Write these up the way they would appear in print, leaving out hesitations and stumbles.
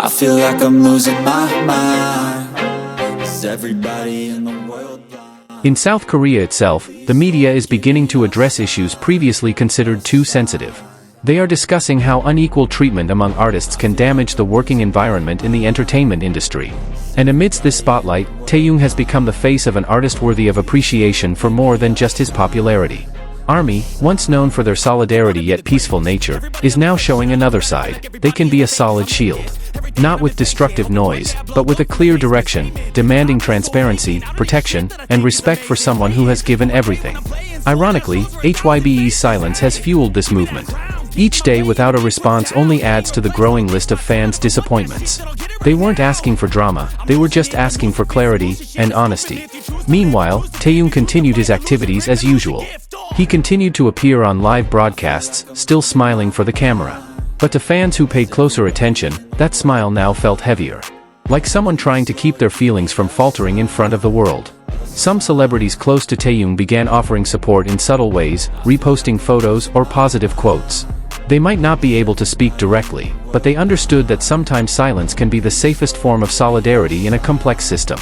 I feel like I'm losing my mind. Is everybody in the world blind? In South Korea itself, the media is beginning to address issues previously considered too sensitive. They are discussing how unequal treatment among artists can damage the working environment in the entertainment industry. And amidst this spotlight, Taehyung has become the face of an artist worthy of appreciation for more than just his popularity. ARMY, once known for their solidarity yet peaceful nature, is now showing another side. They can be a solid shield. Not with destructive noise, but with a clear direction, demanding transparency, protection, and respect for someone who has given everything. Ironically, HYBE's silence has fueled this movement. Each day without a response only adds to the growing list of fans' disappointments. They weren't asking for drama, they were just asking for clarity and honesty. Meanwhile, Taehyung continued his activities as usual. He continued to appear on live broadcasts, still smiling for the camera. But to fans who paid closer attention, that smile now felt heavier. Like someone trying to keep their feelings from faltering in front of the world. Some celebrities close to Taehyung began offering support in subtle ways, reposting photos or positive quotes. They might not be able to speak directly, but they understood that sometimes silence can be the safest form of solidarity in a complex system.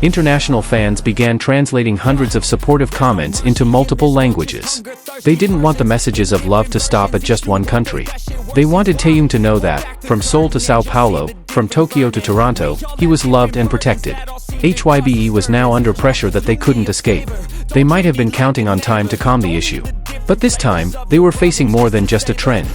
International fans began translating hundreds of supportive comments into multiple languages. They didn't want the messages of love to stop at just one country. They wanted Taehyung to know that, from Seoul to Sao Paulo, from Tokyo to Toronto, he was loved and protected. HYBE was now under pressure that they couldn't escape. They might have been counting on time to calm the issue. But this time, they were facing more than just a trend.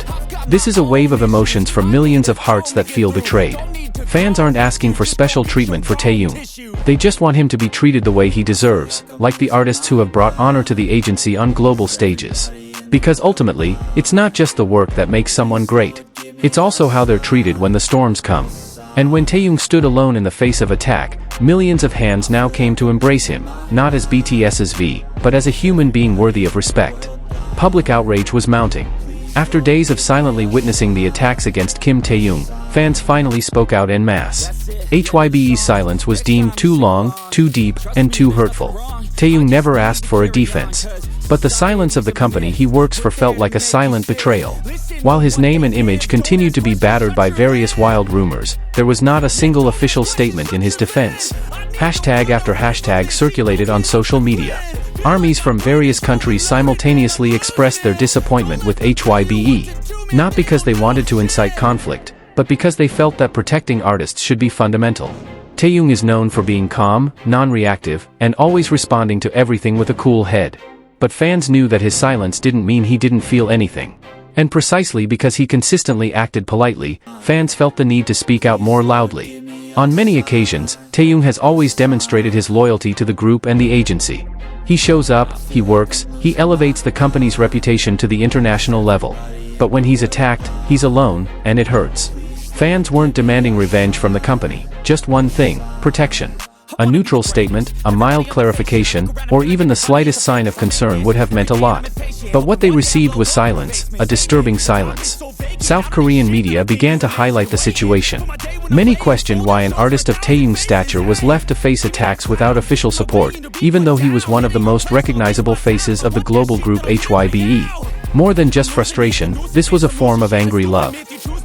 This is a wave of emotions from millions of hearts that feel betrayed. Fans aren't asking for special treatment for Taehyung. They just want him to be treated the way he deserves, like the artists who have brought honor to the agency on global stages. Because ultimately, it's not just the work that makes someone great. It's also how they're treated when the storms come. And when Taehyung stood alone in the face of attack, millions of hands now came to embrace him, not as BTS's V, but as a human being worthy of respect. Public outrage was mounting. After days of silently witnessing the attacks against Kim Taehyung, fans finally spoke out en masse. HYBE's silence was deemed too long, too deep, and too hurtful. Taehyung never asked for a defense. But the silence of the company he works for felt like a silent betrayal. While his name and image continued to be battered by various wild rumors, there was not a single official statement in his defense. Hashtag after hashtag circulated on social media. Armies from various countries simultaneously expressed their disappointment with HYBE. Not because they wanted to incite conflict, but because they felt that protecting artists should be fundamental. Taehyung is known for being calm, non-reactive, and always responding to everything with a cool head. But fans knew that his silence didn't mean he didn't feel anything. And precisely because he consistently acted politely, fans felt the need to speak out more loudly. On many occasions, Taehyung has always demonstrated his loyalty to the group and the agency. He shows up, he works, he elevates the company's reputation to the international level. But when he's attacked, he's alone, and it hurts. Fans weren't demanding revenge from the company, just one thing: protection. A neutral statement, a mild clarification, or even the slightest sign of concern would have meant a lot. But what they received was silence, a disturbing silence. South Korean media began to highlight the situation. Many questioned why an artist of Taehyung's stature was left to face attacks without official support, even though he was one of the most recognizable faces of the global group HYBE. More than just frustration, this was a form of angry love.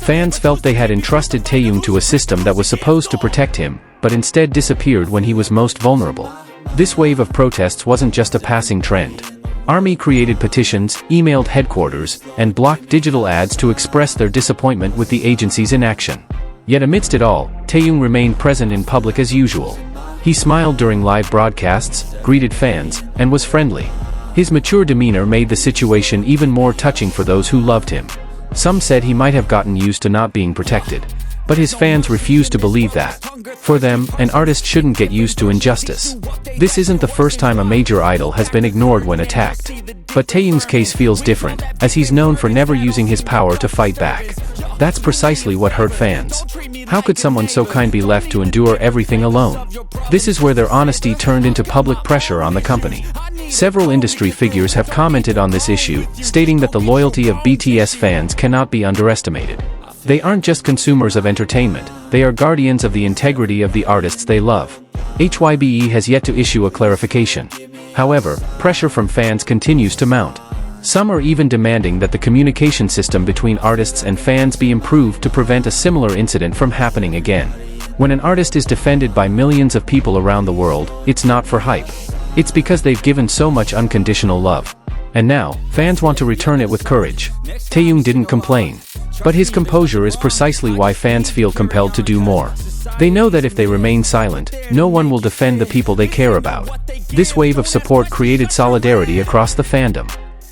Fans felt they had entrusted Taehyung to a system that was supposed to protect him, but instead disappeared when he was most vulnerable. This wave of protests wasn't just a passing trend. ARMY created petitions, emailed headquarters, and blocked digital ads to express their disappointment with the agency's inaction. Yet amidst it all, Taehyung remained present in public as usual. He smiled during live broadcasts, greeted fans, and was friendly. His mature demeanor made the situation even more touching for those who loved him. Some said he might have gotten used to not being protected. But his fans refused to believe that. For them, an artist shouldn't get used to injustice. This isn't the first time a major idol has been ignored when attacked. But Taehyung's case feels different, as he's known for never using his power to fight back. That's precisely what hurt fans. How could someone so kind be left to endure everything alone? This is where their honesty turned into public pressure on the company. Several industry figures have commented on this issue, stating that the loyalty of BTS fans cannot be underestimated. They aren't just consumers of entertainment, they are guardians of the integrity of the artists they love. HYBE has yet to issue a clarification. However, pressure from fans continues to mount. Some are even demanding that the communication system between artists and fans be improved to prevent a similar incident from happening again. When an artist is defended by millions of people around the world, it's not for hype. It's because they've given so much unconditional love. And now, fans want to return it with courage. Taehyung didn't complain. But his composure is precisely why fans feel compelled to do more. They know that if they remain silent, no one will defend the people they care about. This wave of support created solidarity across the fandom.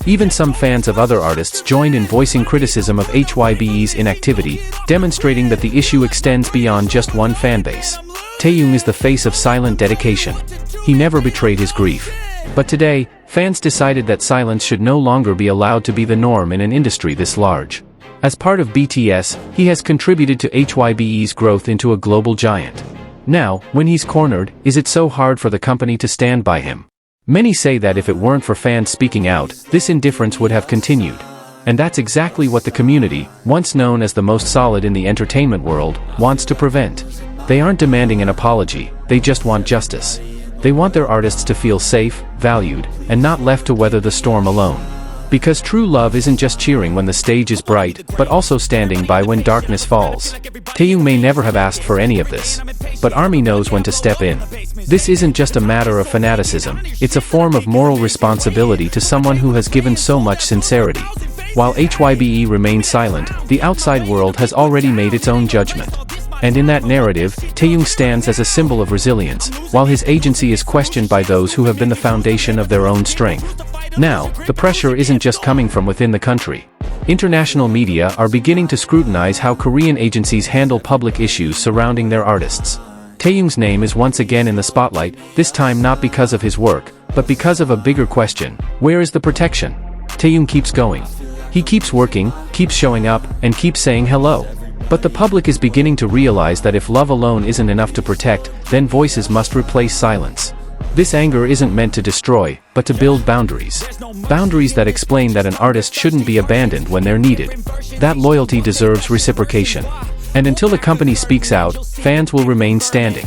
Even some fans of other artists joined in voicing criticism of HYBE's inactivity, demonstrating that the issue extends beyond just one fanbase. Taehyung is the face of silent dedication. He never betrayed his grief. But today, fans decided that silence should no longer be allowed to be the norm in an industry this large. As part of BTS, he has contributed to HYBE's growth into a global giant. Now, when he's cornered, is it so hard for the company to stand by him? Many say that if it weren't for fans speaking out, this indifference would have continued. And that's exactly what the community, once known as the most solid in the entertainment world, wants to prevent. They aren't demanding an apology, they just want justice. They want their artists to feel safe, valued, and not left to weather the storm alone. Because true love isn't just cheering when the stage is bright, but also standing by when darkness falls. Taehyung may never have asked for any of this. But ARMY knows when to step in. This isn't just a matter of fanaticism, it's a form of moral responsibility to someone who has given so much sincerity. While HYBE remains silent, the outside world has already made its own judgment. And in that narrative, Taehyung stands as a symbol of resilience, while his agency is questioned by those who have been the foundation of their own strength. Now, the pressure isn't just coming from within the country. International media are beginning to scrutinize how Korean agencies handle public issues surrounding their artists. Taehyung's name is once again in the spotlight, this time not because of his work, but because of a bigger question: where is the protection? Taehyung keeps going. He keeps working, keeps showing up, and keeps saying hello. But the public is beginning to realize that if love alone isn't enough to protect, then voices must replace silence. This anger isn't meant to destroy, but to build boundaries. Boundaries that explain that an artist shouldn't be abandoned when they're needed. That loyalty deserves reciprocation. And until the company speaks out, fans will remain standing.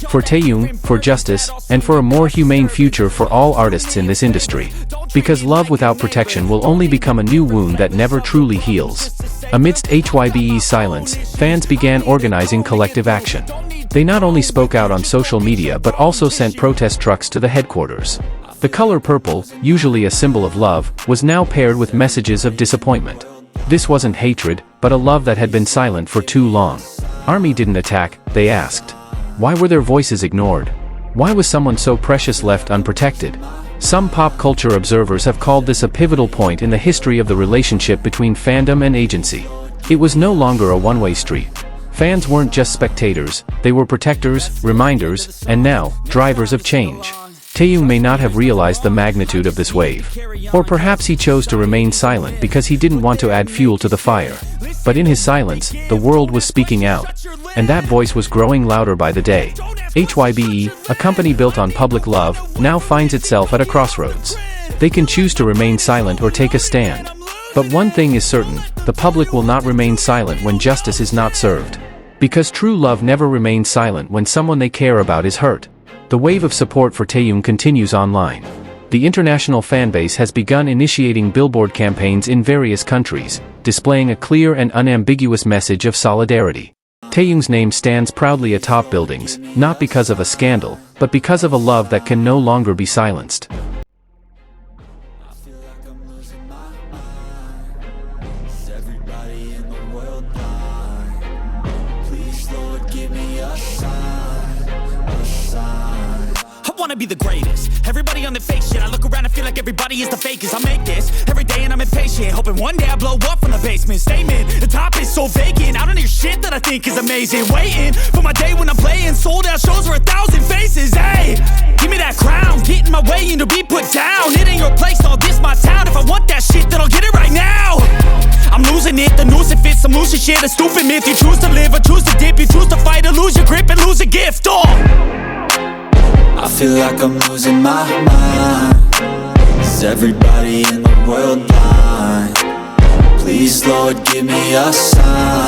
For Taehyung, for justice, and for a more humane future for all artists in this industry. Because love without protection will only become a new wound that never truly heals. Amidst HYBE's silence, fans began organizing collective action. They not only spoke out on social media but also sent protest trucks to the headquarters. The color purple, usually a symbol of love, was now paired with messages of disappointment. This wasn't hatred, but a love that had been silent for too long. ARMY didn't attack, they asked. Why were their voices ignored? Why was someone so precious left unprotected? Some pop culture observers have called this a pivotal point in the history of the relationship between fandom and agency. It was no longer a one-way street. Fans weren't just spectators, they were protectors, reminders, and now, drivers of change. Taehyung may not have realized the magnitude of this wave. Or perhaps he chose to remain silent because he didn't want to add fuel to the fire. But in his silence, the world was speaking out. And that voice was growing louder by the day. HYBE, a company built on public love, now finds itself at a crossroads. They can choose to remain silent or take a stand. But one thing is certain, the public will not remain silent when justice is not served. Because true love never remains silent when someone they care about is hurt. The wave of support for Taehyung continues online. The international fanbase has begun initiating billboard campaigns in various countries, displaying a clear and unambiguous message of solidarity. Taehyung's name stands proudly atop buildings, not because of a scandal, but because of a love that can no longer be silenced. I wanna be the greatest. Everybody on the fake shit. I look around and feel like everybody is the fakest. I make this every day and I'm impatient, hoping one day I blow up from the basement. Statement, the top is so vacant. I don't hear shit that I think is amazing. Waiting for my day when I'm playing sold out shows for 1,000 faces. Hey, give me that crown, get in my way and to be put down. It ain't your place, all this my town. If I want that shit, then I'll get it right now. I'm losing it, the noose it fits. I'm losing shit, a stupid myth. You choose to live or choose to dip. You choose to fight or lose your grip and lose a gift. Oh, I feel like I'm losing my mind. Is everybody in the world blind? Please, Lord, give me a sign.